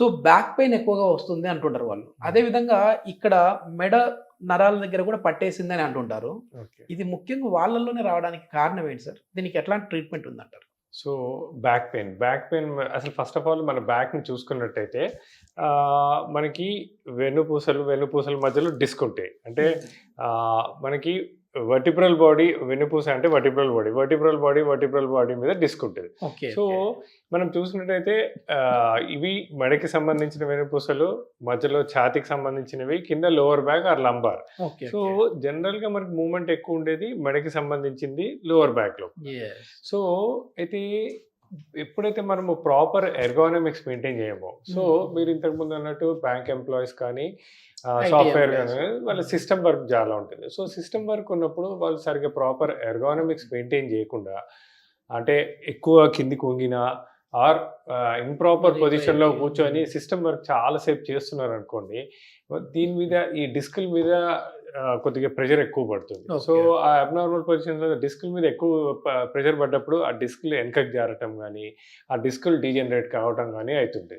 So back pain ఎక్కువగా వస్తుంది అంటుంటారు వాళ్ళు. అదే విధంగా ఇక్కడ మెడ నరాల దగ్గర కూడా పట్టేసిందని అంటుంటారు. ఓకే. ఇది ముఖ్యంగా వాళ్ళలోనే రావడానికి కారణం ఏంటి సార్? దీనికి ఎట్లాంటి ట్రీట్మెంట్ ఉందంటారు? సో బ్యాక్ పెయిన్ అసలు ఫస్ట్ ఆఫ్ ఆల్ మన బ్యాక్‌ని చూసుకున్నట్టయితే మనకి వెన్నుపూసల మధ్యలో డిస్క్ ఉంటాయి. అంటే మనకి వర్టిబ్రల్ బాడీ వెన్నుపూస అంటే వర్టిబ్రల్ బాడీ మీద డిస్క్ ఉంటది. ఓకే. సో మనం చూసినట్టయితే ఇవి మెడకి సంబంధించిన వెన్నుపూసలు, మధ్యలో ఛాతీకి సంబంధించినవి, కింద lower back or lumbar. Okay. So జనరల్‌గా మనకి మూవ్‌మెంట్ ఎక్కువ ఉండేది మెడకి సంబంధించింది లోవర్ బ్యాక్‌లో. యెస్. సో అయితే ఎప్పుడైతే మనము ప్రాపర్ ఎర్గోనామిక్స్ మెయింటైన్ చేయమో, సో మీరు ఇంతకు ముందు అన్నట్టు బ్యాంక్ ఎంప్లాయీస్ కానీ సాఫ్ట్వేర్ కానీ వాళ్ళ సిస్టమ్ వర్క్ చాలా ఉంటుంది. సో సిస్టమ్ వర్క్ ఉన్నప్పుడు వాళ్ళు సరిగ్గా ప్రాపర్ ఎర్గోనామిక్స్ మెయింటైన్ చేయకుండా, అంటే ఎక్కువ కిందికి వంగినా ఆర్ ఇంప్రాపర్ పొజిషన్లో కూర్చొని సిస్టమ్ వర్క్ చాలాసేపు చేస్తున్నారు అనుకోండి, దీని మీద ఈ డిస్కుల మీద కొద్దిగా ప్రెషర్ ఎక్కువ పడుతుంది. సో ఆ అబ్నార్మల్ పొజిషన్లో డిస్కుల మీద ఎక్కువ ప్రెషర్ పడ్డప్పుడు ఆ డిస్కులు వెనకకి జారటం కానీ, ఆ డిస్కులు డీజనరేట్ కావటం కానీ అవుతుంది.